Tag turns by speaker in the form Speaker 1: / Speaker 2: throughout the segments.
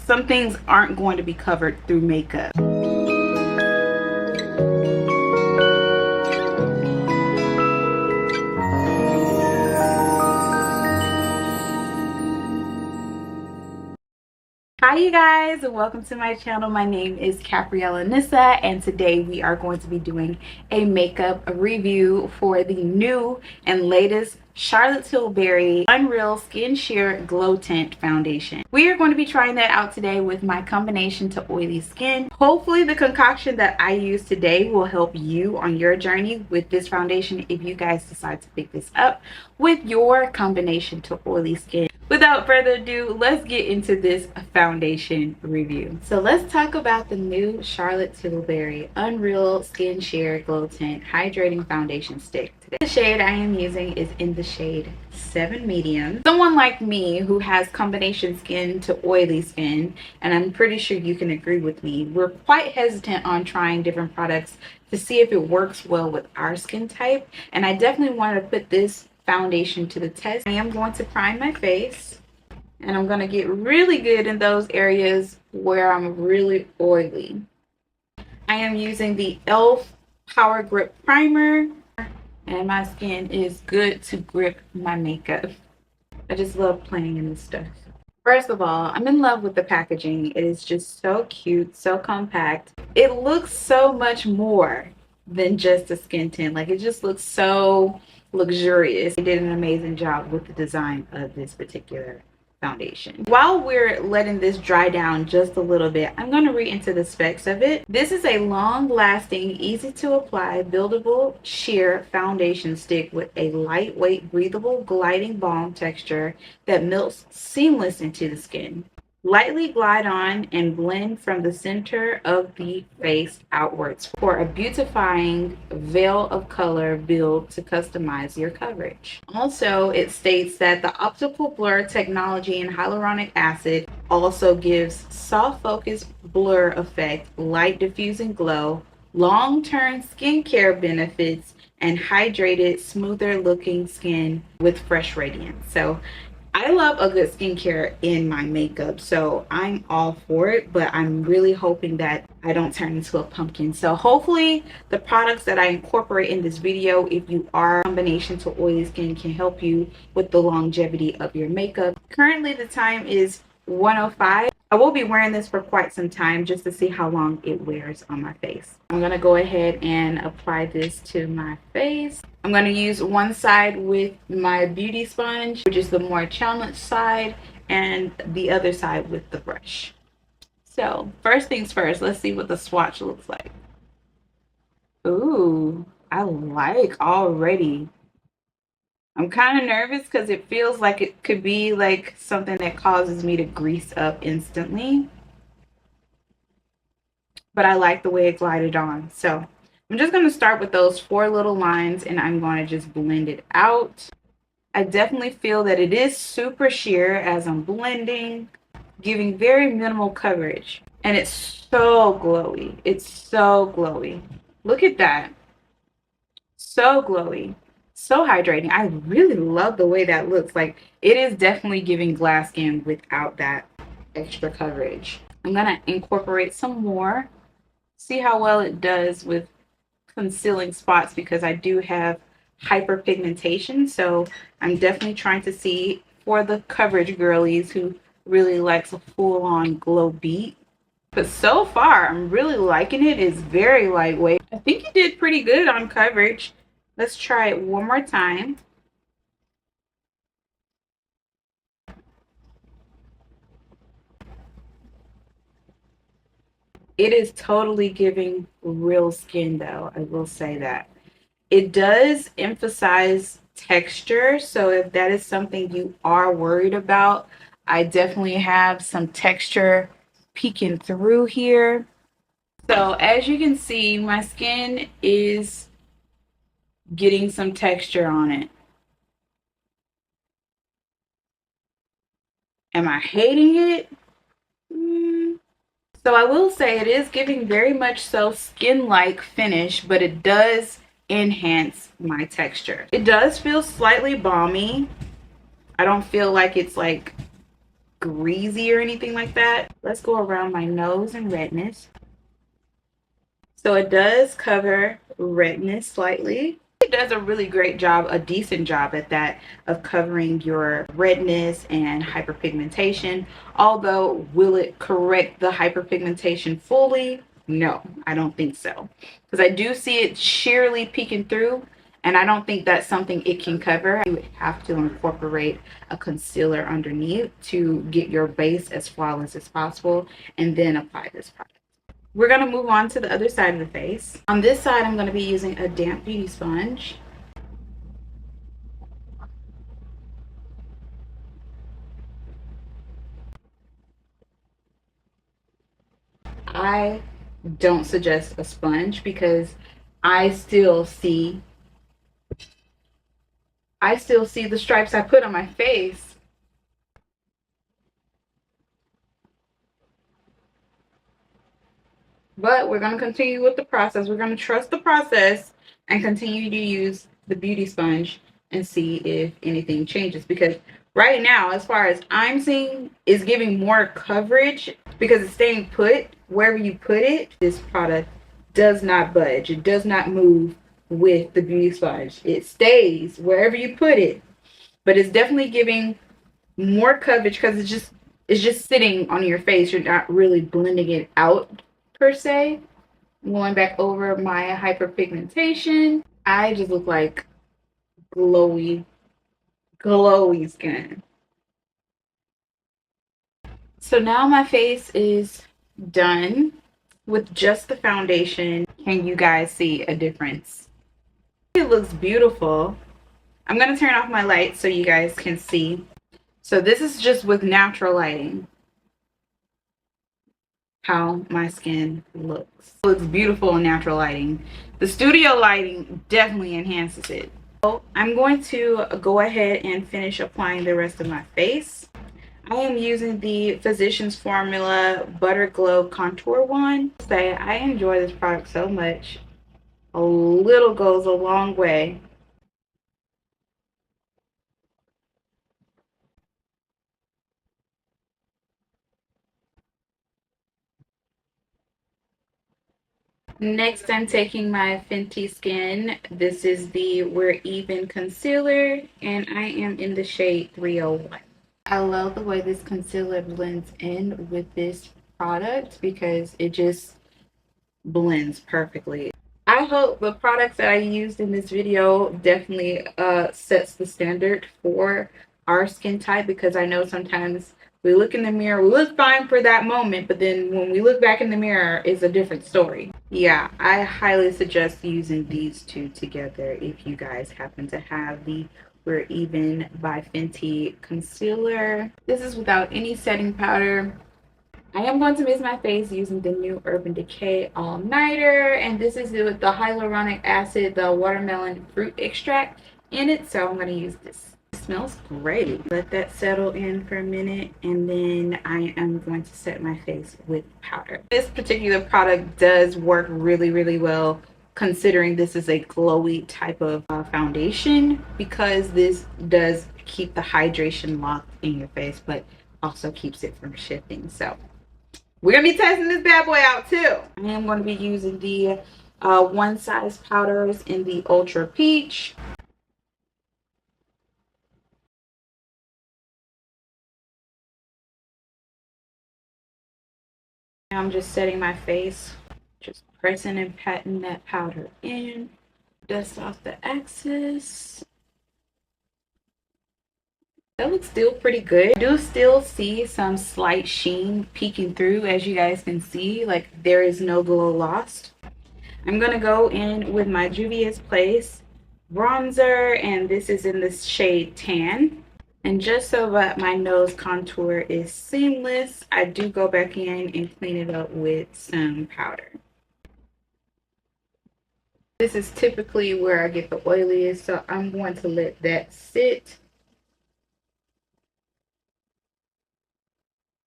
Speaker 1: some things aren't going to be covered through makeup. Hi you guys, and welcome to my channel. My name is Capriella Nissa, and today we are going to be doing a makeup review for the new and latest Charlotte Tilbury Unreal Skin Sheer Glow Tint Foundation. We are going to be trying that out today with my combination to oily skin. Hopefully the concoction that I use today will help you on your journey with this foundation if you guys decide to pick this up with your combination to oily skin. Without further ado, let's get into this foundation review. So let's talk about the new Charlotte Tilbury Unreal Skin Sheer Glow Tint Hydrating Foundation Stick. Today, the shade I am using is in the shade 7 Medium. Someone like me who has combination skin to oily skin, and I'm pretty sure you can agree with me, we're quite hesitant on trying different products to see if it works well with our skin type, and I definitely wanted to put this foundation to the test. I am going to prime my face, and I'm going to get really good in those areas where I'm really oily. I am using the e.l.f. Power Grip Primer, and my skin is good to grip my makeup. I just love playing in this stuff. First of all, I'm in love with the packaging. It is just so cute, so compact. It looks so much more than just a skin tint. Like, it just looks so luxurious. They did an amazing job with the design of this particular foundation. While we're letting this dry down just a little bit, I'm going to read into the specs of it. This is a long-lasting, easy to apply, buildable sheer foundation stick with a lightweight, breathable, gliding balm texture that melts seamless into the skin. Lightly glide on and blend from the center of the face outwards for a beautifying veil of color build to customize your coverage. Also, it states that the optical blur technology in hyaluronic acid also gives soft focus blur effect, light diffusing glow, long-term skincare benefits, and hydrated, smoother looking skin with fresh radiance. So I love a good skincare in my makeup, so I'm all for it, but I'm really hoping that I don't turn into a pumpkin. So hopefully the products that I incorporate in this video, if you are a combination to oily skin, can help you with the longevity of your makeup. Currently the time is 1:05. I will be wearing this for quite some time just to see how long it wears on my face. I'm going to go ahead and apply this to my face. I'm going to use one side with my beauty sponge, which is the more challenged side, and the other side with the brush. So first things first, let's see what the swatch looks like. Ooh, I like already. I'm kind of nervous because it feels like it could be like something that causes me to grease up instantly. But I like the way it glided on. So I'm just going to start with those 4 little lines, and I'm going to just blend it out. I definitely feel that it is super sheer as I'm blending, giving very minimal coverage. And it's so glowy. It's so glowy. Look at that. So glowy. So hydrating. I really love the way that looks. Like, it is definitely giving glass skin without that extra coverage. I'm going to incorporate some more. See how well it does with concealing spots, because I do have hyperpigmentation, so I'm definitely trying to see for the coverage girlies who really likes a full-on glow beat. But so far I'm really liking it. It's very lightweight. I think you did pretty good on coverage. Let's try it one more time. It is totally giving real skin though, I will say that. It does emphasize texture, so if that is something you are worried about, I definitely have some texture peeking through here. So as you can see, my skin is getting some texture on it. Am I hating it? So I will say it is giving very much so skin-like finish, but it does enhance my texture. It does feel slightly balmy. I don't feel like it's like greasy or anything like that. Let's go around my nose and redness. So it does cover redness slightly. It does a really great job, a decent job at that, of covering your redness and hyperpigmentation. Although, will it correct the hyperpigmentation fully? No, I don't think so. Because I do see it sheerly peeking through, and I don't think that's something it can cover. You would have to incorporate a concealer underneath to get your base as flawless as possible, and then apply this product. We're going to move on to the other side of the face. On this side, I'm going to be using a damp beauty sponge. I don't suggest a sponge because I still see the stripes I put on my face. But we're going to continue with the process. We're going to trust the process and continue to use the beauty sponge and see if anything changes. Because right now, as far as I'm seeing, is giving more coverage because it's staying put wherever you put it. This product does not budge. It does not move with the beauty sponge. It stays wherever you put it. But it's definitely giving more coverage because it's just sitting on your face. You're not really blending it out per se. Going back over my hyperpigmentation, I just look like glowy skin. So now my face is done with just the foundation. Can you guys see a difference? It looks beautiful. I'm going to turn off my light so you guys can see. So this is just with natural lighting how my skin looks. It looks beautiful in natural lighting. The studio lighting definitely enhances it. So I'm going to go ahead and finish applying the rest of my face. I am using the Physicians Formula Butter Glow Contour Wand. I enjoy this product so much. A little goes a long way. Next, I'm taking my Fenty Skin. This is the We're Even concealer, and I am in the shade 301. I love the way this concealer blends in with this product because it just blends perfectly. I hope the products that I used in this video definitely sets the standard for our skin type, because I know sometimes we look in the mirror, we look fine for that moment, but then when we look back in the mirror, it's a different story. Yeah, I highly suggest using these two together if you guys happen to have the We're Even by Fenty concealer. This is without any setting powder. I am going to mist my face using the new Urban Decay All Nighter, and this is with the hyaluronic acid, the watermelon fruit extract in it, so I'm going to use this. It smells great. Let that settle in for a minute, and then I am going to set my face with powder. This particular product does work really, really well, considering this is a glowy type of foundation, because this does keep the hydration locked in your face, but also keeps it from shifting. So we're gonna be testing this bad boy out too. I am going to be using the One Size powders in the Ultra Peach. I'm just setting my face, just pressing and patting that powder in. Dust off the excess. That looks still pretty good. I do still see some slight sheen peeking through, as you guys can see. Like, there is no glow lost. I'm gonna go in with my Juvia's Place bronzer, and this is in the shade Tan. And just so that my nose contour is seamless, I do go back in and clean it up with some powder. This is typically where I get the oiliest, so I'm going to let that sit.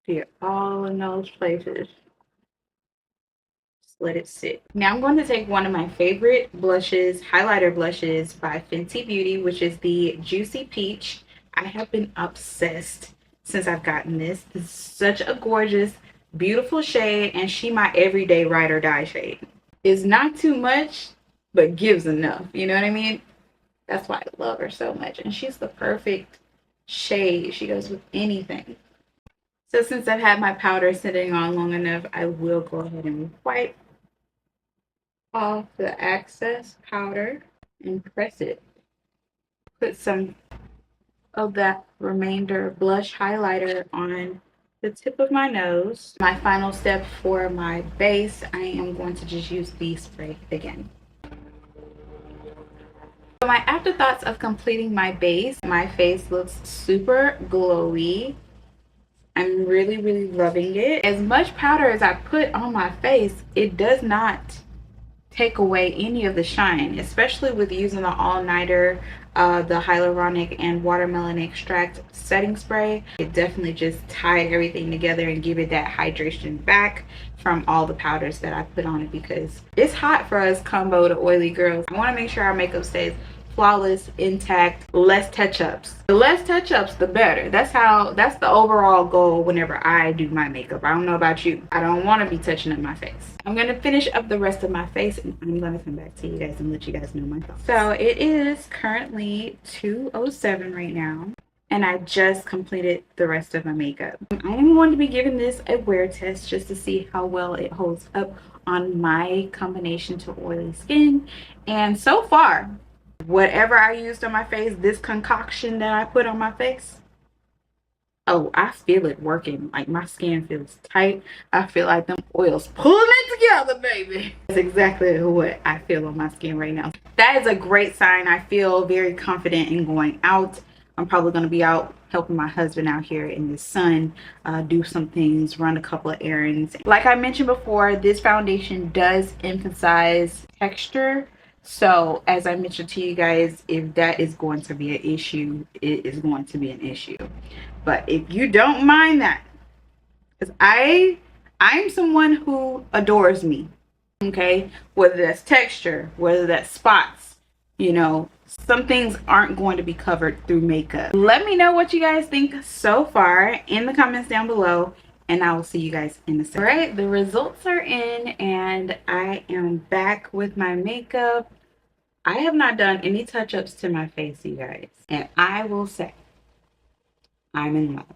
Speaker 1: Get all in those places. Just let it sit. Now I'm going to take one of my favorite blushes, highlighter blushes by Fenty Beauty, which is the Juicy Peach. I have been obsessed since I've gotten this. This is such a gorgeous, beautiful shade, and she my everyday ride or die shade. It's not too much, but gives enough. You know what I mean? That's why I love her so much. And she's the perfect shade. She goes with anything. So since I've had my powder sitting on long enough, I will go ahead and wipe off the excess powder and press it. Put some of that remainder blush highlighter on the tip of my nose. My final step for my base, I am going to just use the spray again. So my afterthoughts of completing my base, my face looks super glowy. I'm really loving it. As much powder as I put on my face, it does not take away any of the shine, especially with using the all-nighter, the hyaluronic and watermelon extract setting spray. It definitely just tied everything together and give it that hydration back from all the powders that I put on it, because it's hot for us combo to oily girls. I want to make sure our makeup stays flawless, intact, less touch-ups. The less touch-ups, the better. That's the overall goal whenever I do my makeup. I don't know about you. I don't want to be touching up my face. I'm going to finish up the rest of my face, and I'm going to come back to you guys and let you guys know my thoughts. So it is currently 2:07 right now, and I just completed the rest of my makeup. I am going to be giving this a wear test just to see how well it holds up on my combination to oily skin. And so far, whatever I used on my face, this concoction that I put on my face, oh, I feel it working. Like, my skin feels tight. I feel like them oils pulling it together, baby. That's exactly what I feel on my skin right now. That is a great sign. I feel very confident in going out. I'm probably going to be out helping my husband out here in the sun, do some things, run a couple of errands. Like I mentioned before, this foundation does emphasize texture. So as I mentioned to you guys, if that is going to be an issue, it is going to be an issue. But if you don't mind that, because I'm someone who adores me, okay? Whether that's texture, whether that's spots, you know, some things aren't going to be covered through makeup. Let me know what you guys think so far in the comments down below, and I will see you guys in a second. All right, the results are in, and I am back with my makeup. I have not done any touch-ups to my face, you guys, and I will say I'm in love.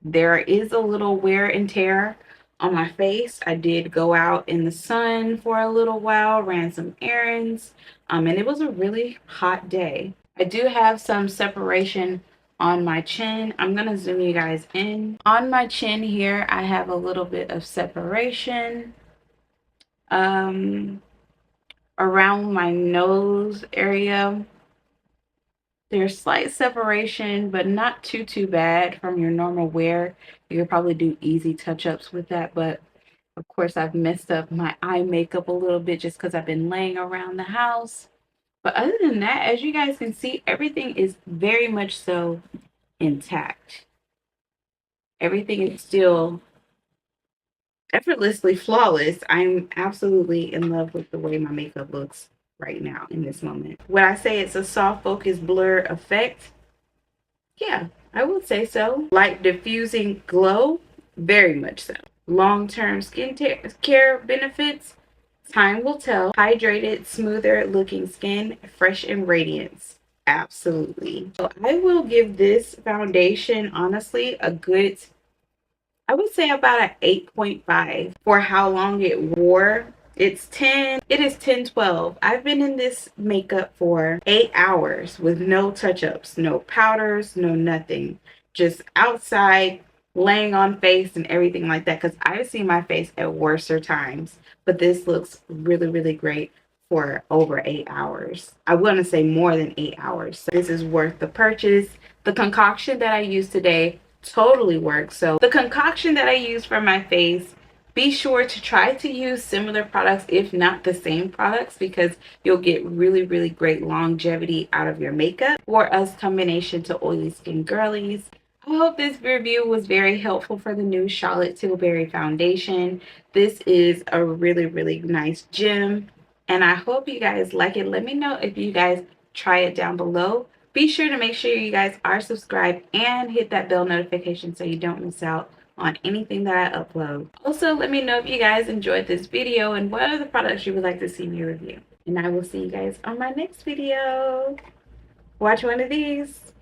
Speaker 1: There is a little wear and tear on my face. I did go out in the sun for a little while, ran some errands, and it was a really hot day. I do have some separation on my chin. I'm gonna zoom you guys in. On my chin here, I have a little bit of separation. Around my nose area, there's slight separation, but not too bad from your normal wear. You could probably do easy touch-ups with that, but of course I've messed up my eye makeup a little bit just because I've been laying around the house. But other than that, as you guys can see, everything is very much so intact. Everything is still effortlessly flawless. I'm absolutely in love with the way my makeup looks right now in this moment. Would I say it's a soft focus blur effect? Yeah, I would say so. Light diffusing glow? Very much so. Long-term skin care benefits? Time will tell. Hydrated, smoother looking skin, fresh and radiance. Absolutely. So I will give this foundation, honestly, a good, I would say about an 8.5 for how long it wore. It is 10:12. I've been in this makeup for 8 hours with no touch-ups, no powders, no nothing. Just outside, laying on face and everything like that, because I've seen my face at worser times. But this looks really great for over 8 hours. I want to say more than 8 hours. So this is worth the purchase. The concoction that I used today totally works. So the concoction that I use for my face, be sure to try to use similar products, if not the same products, because you'll get really great longevity out of your makeup. For us combination to oily skin girlies, I hope this review was very helpful for the new Charlotte Tilbury foundation. This is a really nice gem, and I hope you guys like it. Let me know if you guys try it down below. Be sure to make sure you guys are subscribed and hit that bell notification so you don't miss out on anything that I upload. Also, let me know if you guys enjoyed this video and what other products you would like to see me review. And I will see you guys on my next video. Watch one of these.